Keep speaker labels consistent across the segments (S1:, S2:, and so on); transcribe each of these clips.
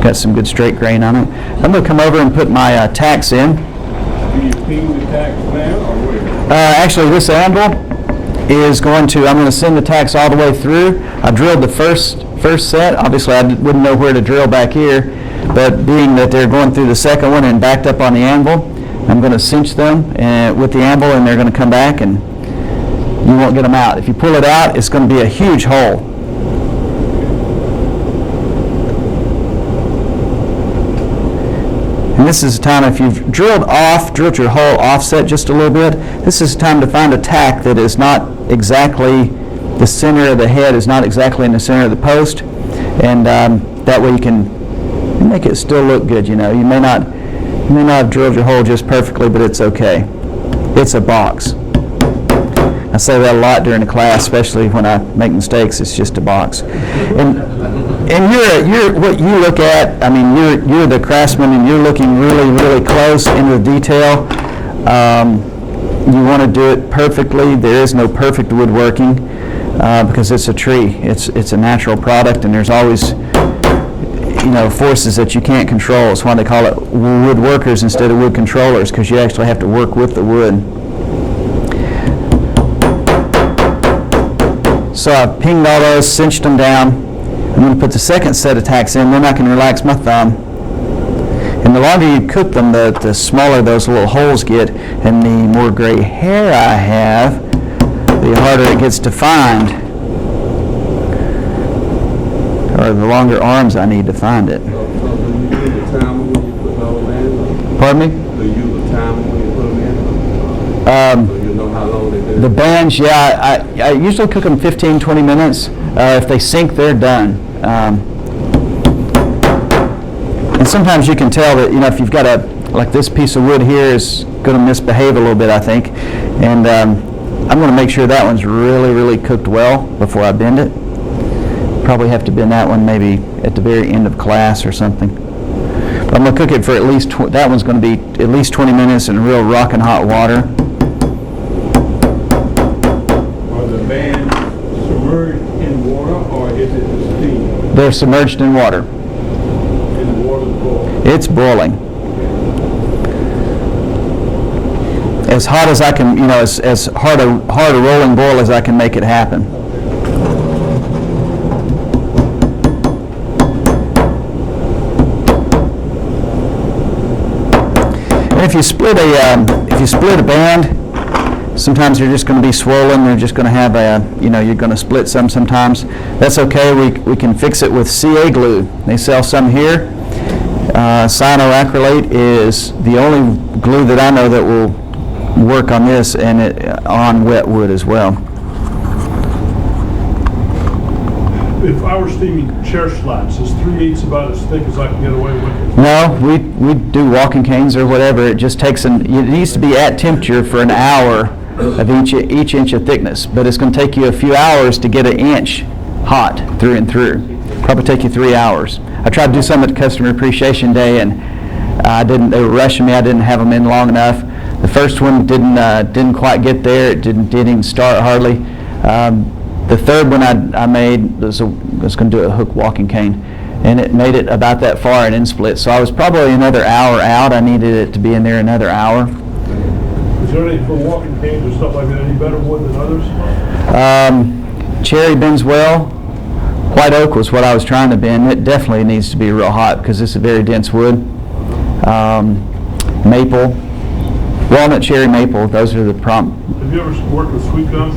S1: got some good straight grain on it. I'm going to come over and put my tacks in.
S2: Do you ping the tacks now or where?
S1: Actually, this anvil is I'm going to send the tacks all the way through. I drilled the first set. Obviously, I wouldn't know where to drill back here, but being that they're going through the second one and backed up on the anvil, I'm going to cinch them with the anvil, and they're going to come back, and you won't get them out. If you pull it out, it's going to be a huge hole. And this is the time, if you've drilled your hole offset just a little bit, this is the time to find a tack that is not exactly the center of the head, is not exactly in the center of the post, and that way you can make it still look good. You know, you may not have drilled your hole just perfectly, but it's okay. It's a box. I say that a lot during the class, especially when I make mistakes. It's just a box. And you're what you look at. I mean, you're the craftsman, and you're looking really, really close into the detail. You want to do it perfectly. There is no perfect woodworking because it's a tree. It's a natural product, and there's always forces that you can't control. It's why they call it woodworkers instead of wood controllers, because you actually have to work with the wood. So I pinged all those, cinched them down. I'm going to put the second set of tacks in, then I can relax my thumb. And the longer you cook them, the smaller those little holes get, and the more gray hair I have, the harder it gets to find, or the longer arms I need to find it.
S2: So do you use a timer when you put those in?
S1: Pardon me?
S2: Do you use a timer when you put them in? So you know how long they do?
S1: The bands, yeah, I usually cook them 15, 20 minutes. If they sink, they're done. And sometimes you can tell that, if you've got like this piece of wood here is going to misbehave a little bit, I think. And I'm going to make sure that one's really, really cooked well before I bend it. Probably have to bend that one maybe at the very end of class or something. But I'm going to cook it for at least, that one's going to be at least 20 minutes in real rocking hot water.
S2: Are the bands submerged in water, or is it the steam?
S1: They're submerged in water.
S2: And the water's boiling?
S1: It's boiling. As hot as I can, as hard a rolling boil as I can make it happen. And if you split a band, sometimes they're just going to be swollen. They're just going to have you're going to split some sometimes. That's okay. We can fix it with CA glue. They sell some here. Cyanoacrylate is the only glue that I know that will work on this, and on wet wood as well.
S3: If I were steaming chair slats, is 3/8 about as thick as I can get away with?
S1: No, we do walking canes or whatever. It just takes it needs to be at temperature for an hour of each inch of thickness, but it's going to take you a few hours to get an inch hot through and through. Probably take you 3 hours. I tried to do some at Customer Appreciation Day, and they were rushing me. I didn't have them in long enough. The first one didn't quite get there. It didn't even start hardly. The third one I made was going to do a hook walking cane, and it made it about that far and then split. So I was probably another hour out. I needed it to be in there another hour.
S3: Is there any, for walking canes or stuff like that, any better wood than others?
S1: Cherry bends well. White oak was what I was trying to bend. It definitely needs to be real hot because it's a very dense wood. Maple, walnut, cherry, maple, those are the
S3: Have you ever worked with sweet gum?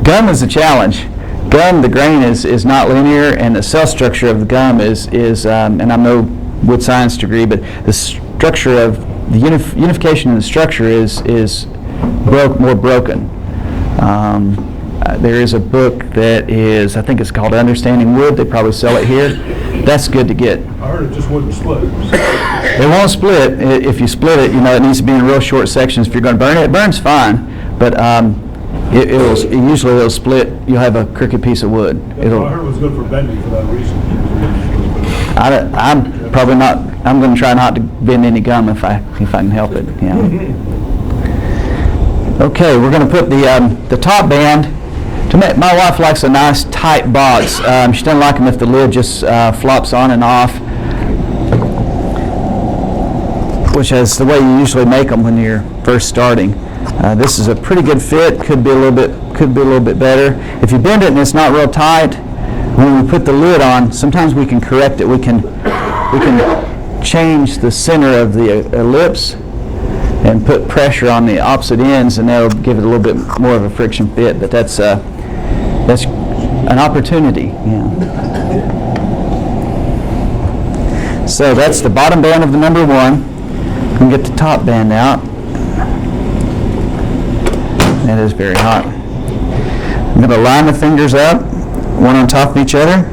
S1: Gum is a challenge. Gum, the grain is not linear, and the cell structure of the gum is and I'm no wood science degree, but the structure of the unification in the structure is more broken. There is a book that is, I think it's called Understanding Wood. They probably sell it here. That's good to get.
S3: I heard it just wouldn't split.
S1: It won't split. If you split it, it needs to be in real short sections. If you're going to burn it, it burns fine, but usually it'll split. You'll have a crooked piece of wood.
S3: I heard it was good for bending for that reason.
S1: I'm probably not. I'm going to try not to bend any gum if I can help it. Yeah. Okay, we're going to put the top band My wife likes a nice tight box. She doesn't like them if the lid just flops on and off, which is the way you usually make them when you're first starting. This is a pretty good fit. Could be a little bit better. If you bend it and it's not real tight, when we put the lid on, sometimes we can correct it. We can change the center of the ellipse and put pressure on the opposite ends, and that'll give it a little bit more of a friction fit. But that's an opportunity. Yeah. So that's the bottom band of the number 1. We can get the top band out. That is very hot. I'm going to line the fingers up, one on top of each other.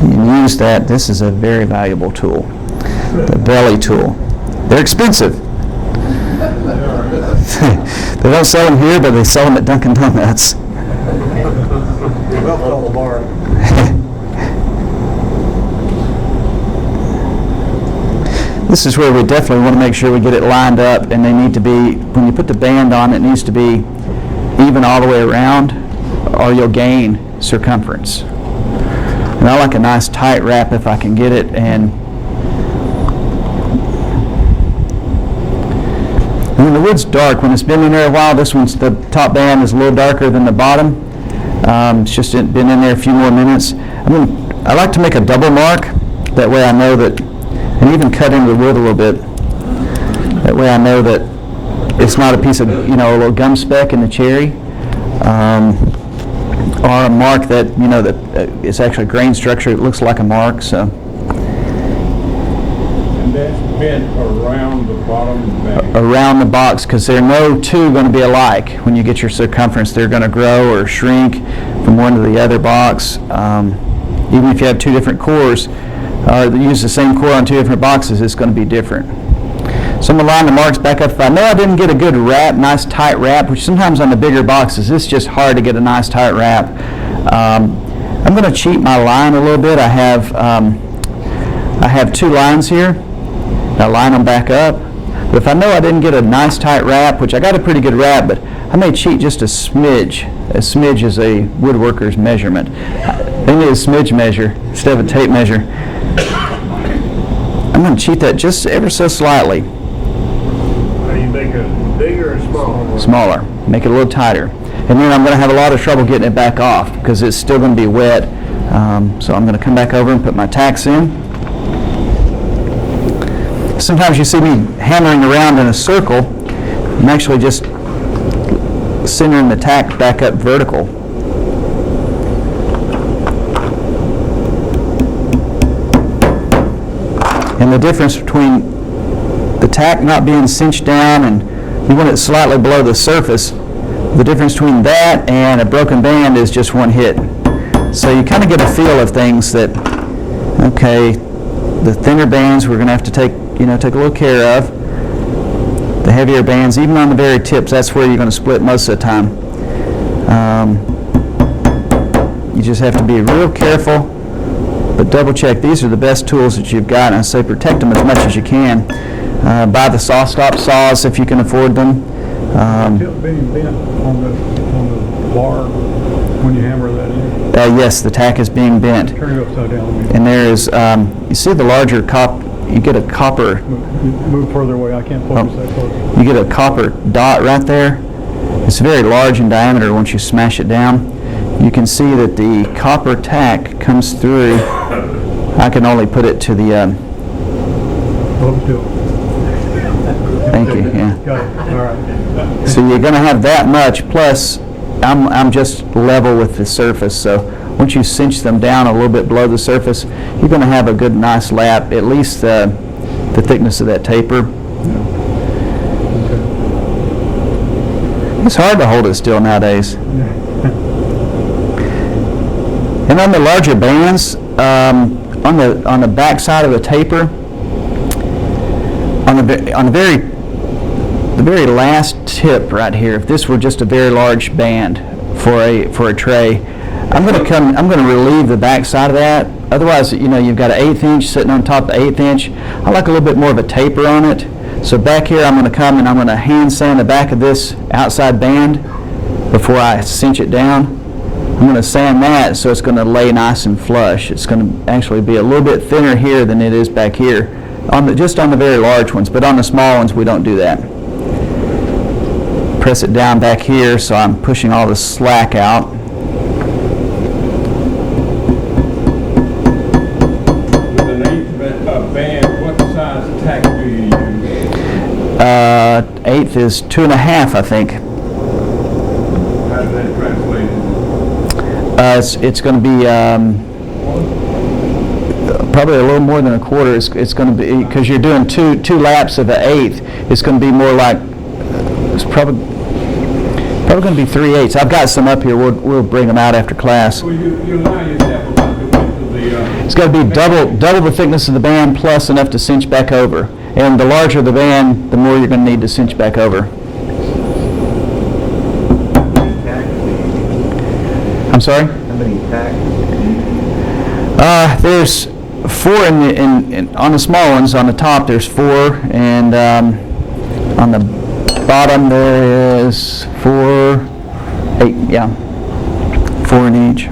S1: You can use that. This is a very valuable tool, the belly tool. They're expensive. They don't sell them here, but they sell them at Dunkin' Donuts. This is where we definitely want to make sure we get it lined up, and they need to be, when you put the band on, it needs to be even all the way around, or you'll gain circumference. And I like a nice tight wrap if I can get it. And when the wood's dark, when it's been in there a while, the top band is a little darker than the bottom. It's just been in there a few more minutes. I like to make a double mark. That way I know that, and even cut into the wood a little bit. That way I know that it's not a piece of, a little gum speck in the cherry, or a mark that, that it's actually a grain structure. It looks like a mark. So.
S2: And that's bent around the bottom band.
S1: Around the box, because there are no two going to be alike. When you get your circumference, they're going to grow or shrink from one to the other box. Even if you have 2 different cores, or use the same core on 2 different boxes, it's going to be different. So I'm going to line the marks back up. If I know I didn't get a good wrap, nice tight wrap, which sometimes on the bigger boxes, it's just hard to get a nice tight wrap. I'm going to cheat my line a little bit. I have 2 lines here. I line them back up. But if I know I didn't get a nice tight wrap, which I got a pretty good wrap, but I may cheat just a smidge. A smidge is a woodworker's measurement. They need a smidge measure instead of a tape measure. I'm going to cheat that just ever so slightly.
S3: How do you make it bigger or smaller?
S1: Smaller. Make it a little tighter. And then I'm going to have a lot of trouble getting it back off because it's still going to be wet. So I'm going to come back over and put my tacks in. Sometimes you see me hammering around in a circle. I'm actually just centering the tack back up vertical. And the difference between the tack not being cinched down and you want it slightly below the surface, the difference between that and a broken band is just one hit. So you kind of get a feel of things that, okay, the thinner bands we're going to have to take a little care of. The heavier bands, even on the very tips, that's where you're going to split most of the time. You just have to be real careful, but double check. These are the best tools that you've got, and I say protect them as much as you can. Buy the saw stop saws if you can afford them.
S3: Being bent on the bar when you hammer that in.
S1: Yes, the tack is being bent.
S3: Turn it upside down.
S1: And there is, you see the larger you get a copper.
S3: Move further away. I can't focus that close.
S1: You get a copper dot right there. It's very large in diameter once you smash it down. You can see that the copper tack comes through. I can only put it to the. Thank you. Yeah.
S3: Got it. All right.
S1: So you're going to have that much. Plus, I'm just level with the surface. So once you cinch them down a little bit below the surface, you're going to have a good, nice lap. At least the thickness of that taper. It's hard to hold it still nowadays. And on the larger bands, on the back side of the taper, on the very last tip right here, if this were just a very large band for a tray, I'm going to relieve the back side of that. Otherwise, you've got an 1/8 inch sitting on top of the 1/8 inch. I like a little bit more of a taper on it. So back here, I'm going to come and I'm going to hand sand the back of this outside band before I cinch it down. I'm going to sand that so it's going to lay nice and flush. It's going to actually be a little bit thinner here than it is back here, just on the very large ones, but on the small ones we don't do that. Press it down back here so I'm pushing all the slack out.
S2: With an 1/8 band, what size tack do you use?
S1: 1/8 is 2.5, I think.
S2: How does that translate?
S1: It's going to be probably a little more than a quarter. It's going to be, because you're doing two laps of an 1/8. It's going to be more like, it's probably going to be 3/8. I've got some up here. We'll bring them out after class.
S2: Well, you allow yourself about the width of the...
S1: It's got to be double the thickness of the band plus enough to cinch back over. And the larger the band, the more you're going to need to cinch back over. I'm sorry?
S4: How many tacks?
S1: There's 4 on the small ones. On the top there's 4, and on the bottom there is 4, 8, yeah, 4 in each.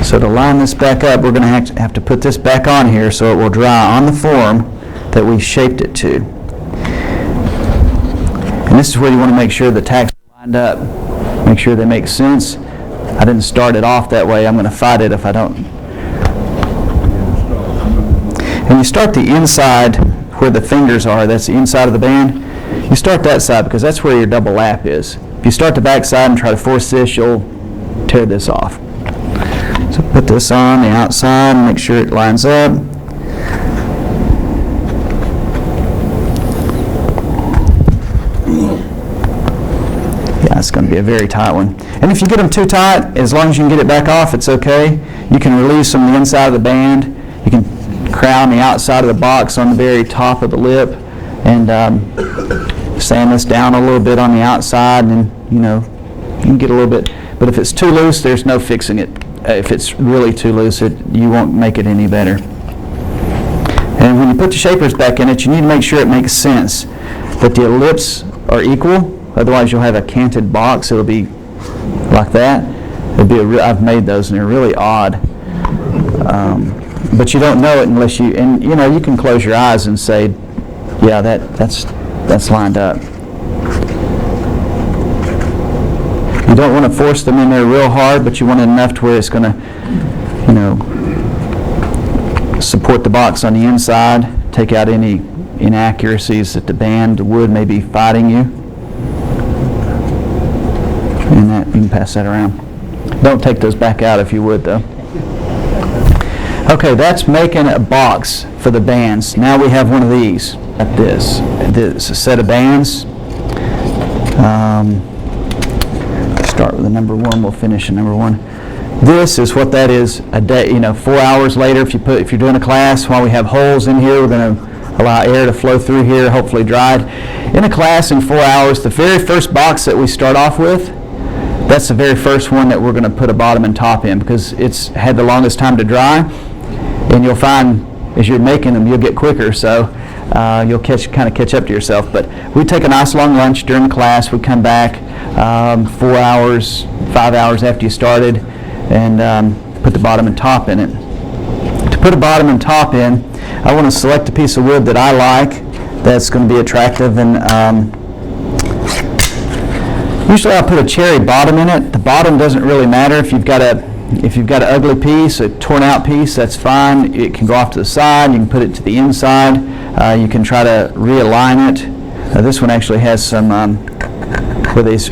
S1: So to line this back up, we're going to have to put this back on here so it will dry on the form that we shaped it to. And this is where you want to make sure the tacks are lined up. Make sure they make sense. I didn't start it off that way. I'm going to fight it if I don't. And you start the inside where the fingers are. That's the inside of the band. You start that side because that's where your double lap is. If you start the back side and try to force this, you'll tear this off. So put this on the outside and make sure it lines up. Yeah, it's going to be a very tight one. And if you get them too tight, as long as you can get it back off, it's okay. You can release them the inside of the band. You can crown the outside of the box on the very top of the lip and sand this down a little bit on the outside, and you can get a little bit. But if it's too loose, there's no fixing it. If it's really too loose, you won't make it any better. And when you put the shapers back in it, you need to make sure it makes sense, that the ellipses are equal. Otherwise, you'll have a canted box. It'll be like that. I've made those, and they're really odd. But you don't know it unless you can close your eyes and say, yeah, that's lined up. You don't want to force them in there real hard, but you want it enough to where it's going to, support the box on the inside, take out any inaccuracies that the wood may be fighting you. And you can pass that around. Don't take those back out if you would, though. Okay, that's making a box for the bands. Now we have one of these, like this. This is a set of bands. Start with the number 1. We'll finish at number 1. This is what that is a day. 4 hours later, if you're doing a class, while we have holes in here, we're going to allow air to flow through here, hopefully dried. In a class in 4 hours, the very first box that we start off with, that's the very first one that we're going to put a bottom and top in because it's had the longest time to dry. And you'll find as you're making them, you'll get quicker. So you'll kind of catch up to yourself. But we take a nice long lunch during the class. We come back 4 hours, 5 hours after you started, and put the bottom and top in it. To put a bottom and top in, I want to select a piece of wood that I like that's going to be attractive, and usually I'll put a cherry bottom in it. The bottom doesn't really matter. If you've got an ugly piece, a torn out piece, that's fine. It can go off to the side. You can put it to the inside. You can try to realign it. This one actually has some where these